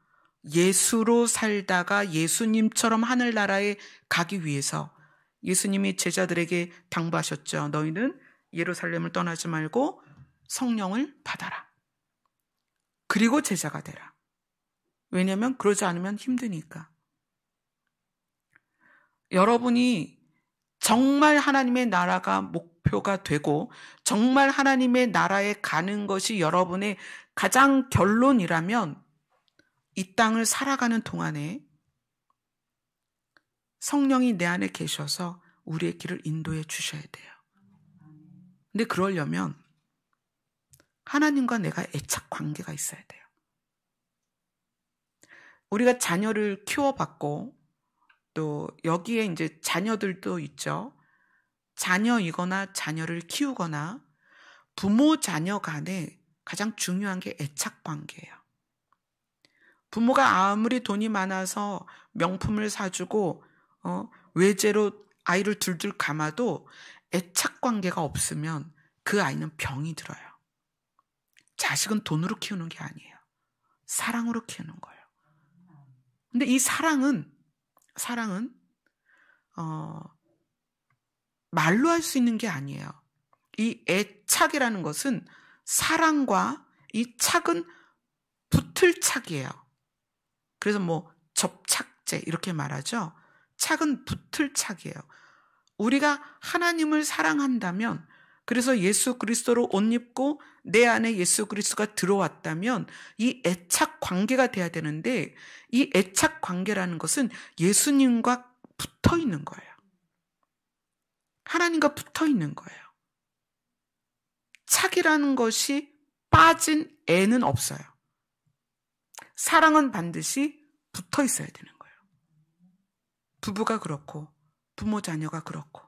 예수로 살다가 예수님처럼 하늘나라에 가기 위해서 예수님이 제자들에게 당부하셨죠. 너희는 예루살렘을 떠나지 말고 성령을 받아라. 그리고 제자가 되라. 왜냐하면 그러지 않으면 힘드니까. 여러분이 정말 하나님의 나라가 목표가 되고 정말 하나님의 나라에 가는 것이 여러분의 가장 결론이라면 이 땅을 살아가는 동안에 성령이 내 안에 계셔서 우리의 길을 인도해 주셔야 돼요. 근데 그러려면 하나님과 내가 애착 관계가 있어야 돼요. 우리가 자녀를 키워봤고 또 여기에 이제 자녀들도 있죠. 자녀이거나 자녀를 키우거나 부모 자녀 간에 가장 중요한 게 애착 관계예요. 부모가 아무리 돈이 많아서 명품을 사주고 외제로 아이를 둘둘 감아도 애착 관계가 없으면 그 아이는 병이 들어요. 자식은 돈으로 키우는 게 아니에요. 사랑으로 키우는 거예요. 근데 이 사랑은 말로 할 수 있는 게 아니에요. 이 애착이라는 것은 사랑과 이 착은 붙을 착이에요. 그래서 뭐 접착제 이렇게 말하죠. 착은 붙을 착이에요. 우리가 하나님을 사랑한다면, 그래서 예수 그리스도로 옷 입고 내 안에 예수 그리스도가 들어왔다면 이 애착 관계가 돼야 되는데, 이 애착 관계라는 것은 예수님과 붙어 있는 거예요. 하나님과 붙어 있는 거예요. 착이라는 것이 빠진 애는 없어요. 사랑은 반드시 붙어 있어야 되는 거예요. 부부가 그렇고 부모 자녀가 그렇고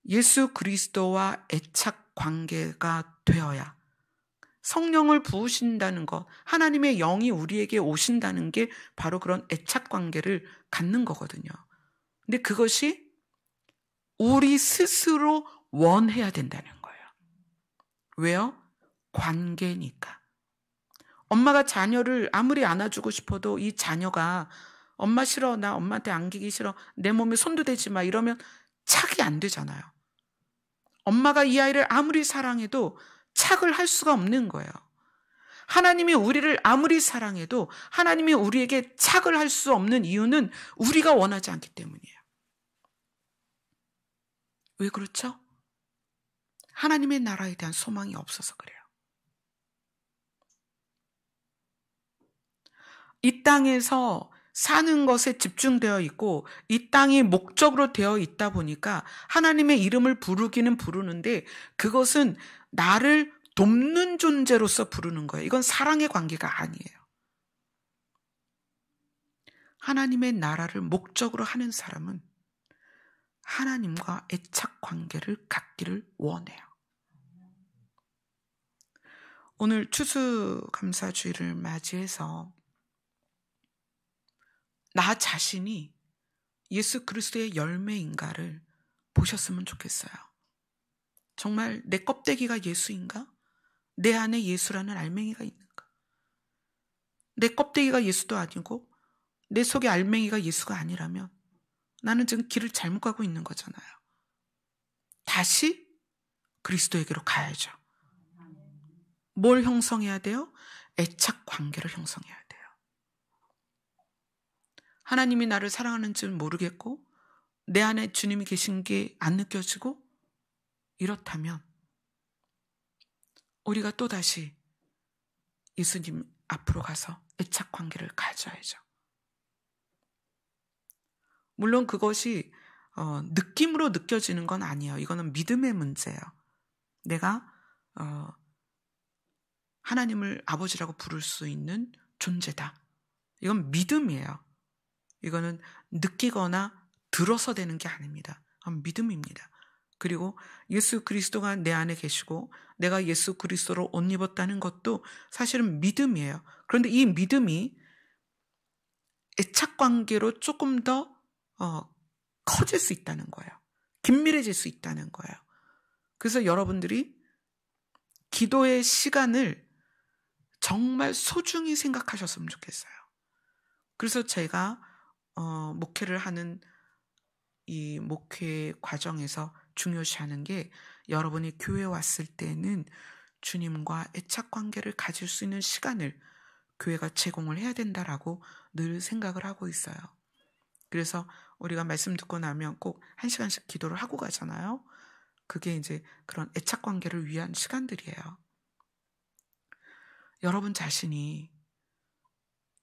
예수 그리스도와 애착 관계가 되어야, 성령을 부으신다는 것, 하나님의 영이 우리에게 오신다는 게 바로 그런 애착 관계를 갖는 거거든요. 근데 그것이 우리 스스로 원해야 된다는 거예요. 왜요? 관계니까. 엄마가 자녀를 아무리 안아주고 싶어도 이 자녀가 엄마 싫어, 나 엄마한테 안기기 싫어, 내 몸에 손도 대지 마 이러면 착이 안 되잖아요. 엄마가 이 아이를 아무리 사랑해도 착을 할 수가 없는 거예요. 하나님이 우리를 아무리 사랑해도 하나님이 우리에게 착을 할 수 없는 이유는 우리가 원하지 않기 때문이에요. 왜 그렇죠? 하나님의 나라에 대한 소망이 없어서 그래요. 이 땅에서 사는 것에 집중되어 있고 이 땅이 목적으로 되어 있다 보니까 하나님의 이름을 부르기는 부르는데 그것은 나를 돕는 존재로서 부르는 거예요. 이건 사랑의 관계가 아니에요. 하나님의 나라를 목적으로 하는 사람은 하나님과 애착 관계를 갖기를 원해요. 오늘 추수감사주일을 맞이해서 나 자신이 예수 그리스도의 열매인가를 보셨으면 좋겠어요. 정말 내 껍데기가 예수인가? 내 안에 예수라는 알맹이가 있는가? 내 껍데기가 예수도 아니고 내 속에 알맹이가 예수가 아니라면 나는 지금 길을 잘못 가고 있는 거잖아요. 다시 그리스도에게로 가야죠. 뭘 형성해야 돼요? 애착 관계를 형성해야 돼요. 하나님이 나를 사랑하는 줄 모르겠고 내 안에 주님이 계신 게 안 느껴지고 이렇다면 우리가 또다시 예수님 앞으로 가서 애착 관계를 가져야죠. 물론 그것이 느낌으로 느껴지는 건 아니에요. 이거는 믿음의 문제예요. 내가 하나님을 아버지라고 부를 수 있는 존재다. 이건 믿음이에요. 이거는 느끼거나 들어서 되는 게 아닙니다. 믿음입니다. 그리고 예수 그리스도가 내 안에 계시고 내가 예수 그리스도로 옷 입었다는 것도 사실은 믿음이에요. 그런데 이 믿음이 애착관계로 조금 더 커질 수 있다는 거예요. 긴밀해질 수 있다는 거예요. 그래서 여러분들이 기도의 시간을 정말 소중히 생각하셨으면 좋겠어요. 그래서 제가 목회를 하는 이 목회 과정에서 중요시하는 게 여러분이 교회에 왔을 때는 주님과 애착관계를 가질 수 있는 시간을 교회가 제공을 해야 된다라고 늘 생각을 하고 있어요. 그래서 우리가 말씀 듣고 나면 꼭 1시간씩 기도를 하고 가잖아요. 그게 이제 그런 애착관계를 위한 시간들이에요. 여러분 자신이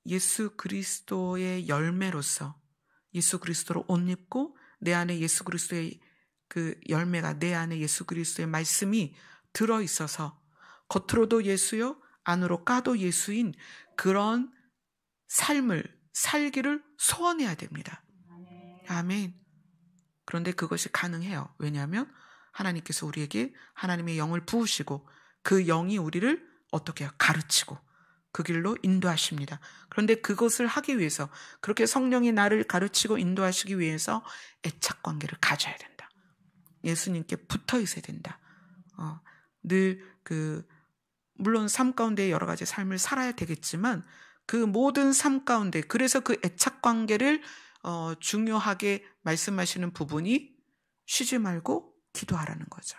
예수 그리스도의 열매로서 예수 그리스도로 옷 입고 내 안에 예수 그리스도의 그 열매가 내 안에 예수 그리스도의 말씀이 들어있어서 겉으로도 예수요 안으로 까도 예수인 그런 삶을 살기를 소원해야 됩니다. 아멘. 그런데 그것이 가능해요. 왜냐하면 하나님께서 우리에게 하나님의 영을 부으시고 그 영이 우리를 어떻게 해요? 가르치고 그 길로 인도하십니다. 그런데 그것을 하기 위해서 그렇게 성령이 나를 가르치고 인도하시기 위해서 애착관계를 가져야 된다. 예수님께 붙어 있어야 된다. 물론 삶 가운데 여러 가지 삶을 살아야 되겠지만 그 모든 삶 가운데 그래서 그 애착관계를 중요하게 말씀하시는 부분이 쉬지 말고 기도하라는 거죠.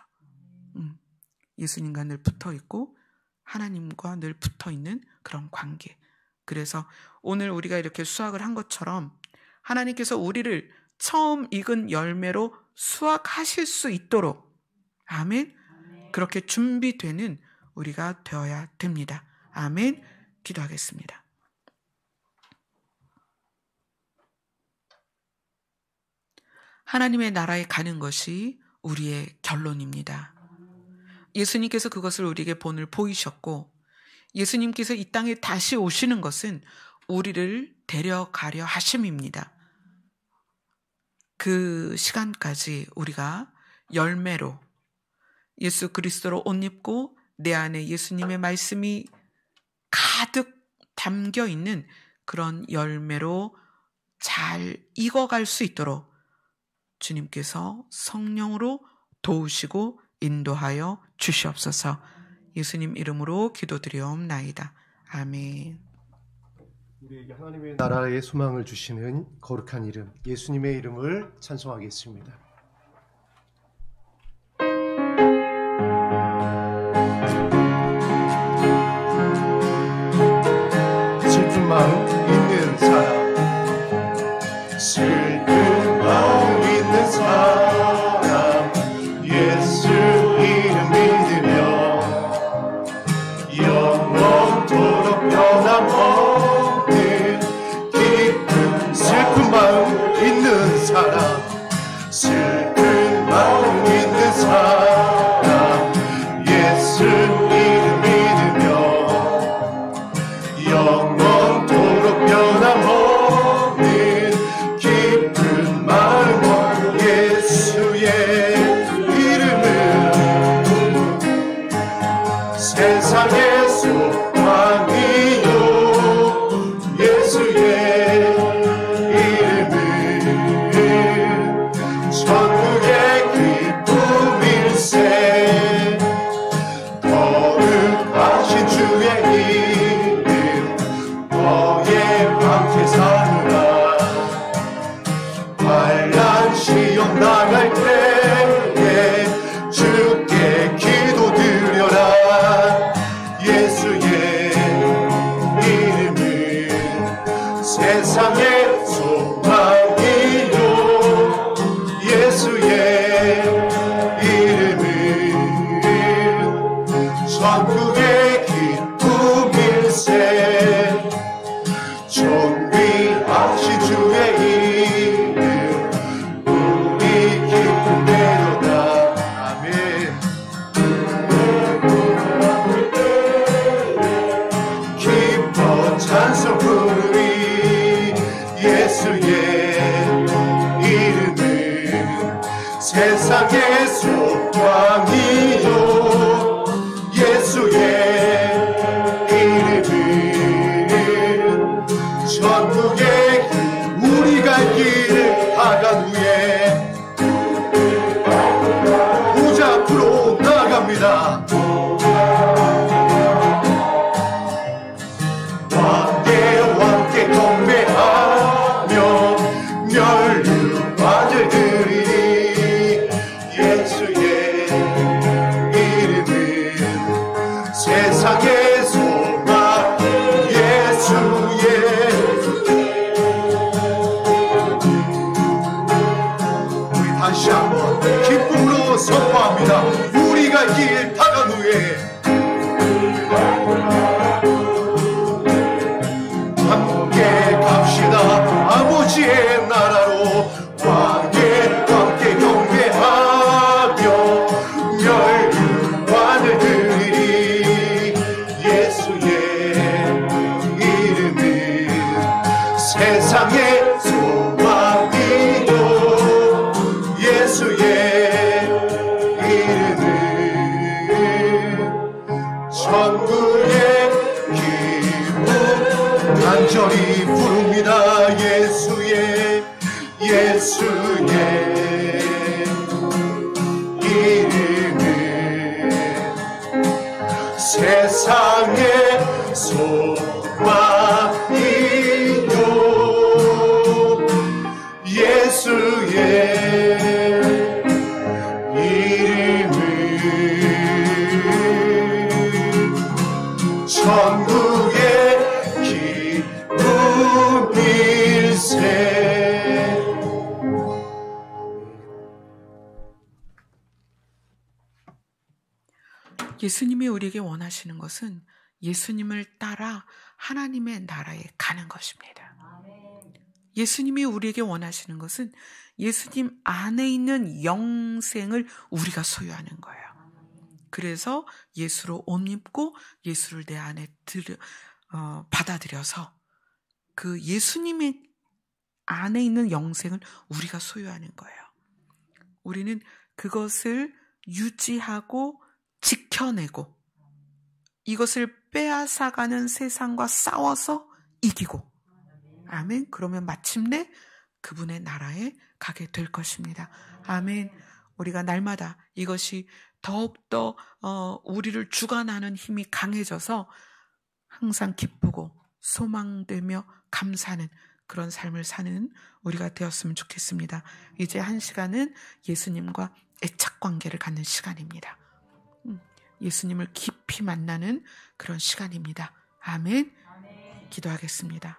예수님과 늘 붙어 있고 하나님과 늘 붙어 있는 그런 관계. 그래서 오늘 우리가 이렇게 수확을 한 것처럼 하나님께서 우리를 처음 익은 열매로 수확하실 수 있도록 아멘. 그렇게 준비되는 우리가 되어야 됩니다. 아멘. 기도하겠습니다. 하나님의 나라에 가는 것이 우리의 결론입니다. 예수님께서 그것을 우리에게 본을 보이셨고 예수님께서 이 땅에 다시 오시는 것은 우리를 데려가려 하심입니다. 그 시간까지 우리가 열매로 예수 그리스도로 옷 입고 내 안에 예수님의 말씀이 가득 담겨 있는 그런 열매로 잘 익어갈 수 있도록 주님께서 성령으로 도우시고 인도하여 주시옵소서. 예수님 이름으로 기도드리옵나이다. 아멘. 우리에게 하나님의 나라의 소망을 주시는 거룩한 이름 예수님의 이름을 찬송하겠습니다. 슬픈 마음 있는 사람 슬픈 마음 있는 사람 예수 이름 믿으며 영원토록 변함없는 기쁨 슬픈 마음 있는 사람 슬픈 마음 있는 사람 예수 이름 믿으며 영원토록 변함없는 깊은 마음으로 예수의 이름을 세상의 소망이요 예수의 이름은 천국의 기쁨일세 거룩하신 주의 이름 너의 방패 삼으라 환난 시험 당할 때에 주께 기도드려라 예수의 이름은 세상의 소망이요 예수의 이름은 천국의 기쁨일세 존귀하신 주의 이름 우리 기쁨되도다. 아멘. 기뻐 찬송 부르리 세상의 소망이요 예수의 이름은 천국의 우리 갈 길을 다간 후에 보좌 앞으로 나아갑니다. 왕께 경배하며 멸류 아들들이 예수의 이름은 세상의 소망 예수의 우리 다시 한번 기쁨으로 선포합니다. 우리가 길 다간 후에 함께 갑시다. 아버지의 나라로 왕께 경배하며 멸류 아들들이 예수의 이름은 세상의 소망이요 예수의 이름은 천국의 기쁨 간절히 부릅니다. 예수의 이름은 세상의 소망이요 예수의 이름은 천국의 기쁨일세. 예수님이 우리에게 원하시는 것은 예수님을 따라 하나님의 나라에 가는 것입니다. 예수님이 우리에게 원하시는 것은 예수님 안에 있는 영생을 우리가 소유하는 거예요. 그래서 예수로 옷 입고 예수를 내 안에 받아들여서 그 예수님의 안에 있는 영생을 우리가 소유하는 거예요. 우리는 그것을 유지하고 지켜내고 이것을 빼앗아가는 세상과 싸워서 이기고, 아멘. 그러면 마침내 그분의 나라에 가게 될 것입니다. 아멘. 우리가 날마다 이것이 더욱더 우리를 주관하는 힘이 강해져서 항상 기쁘고 소망되며 감사하는 그런 삶을 사는 우리가 되었으면 좋겠습니다. 이제 한 시간은 예수님과 애착 관계를 갖는 시간입니다. 예수님을 깊이 만나는 그런 시간입니다. 아멘. 기도하겠습니다.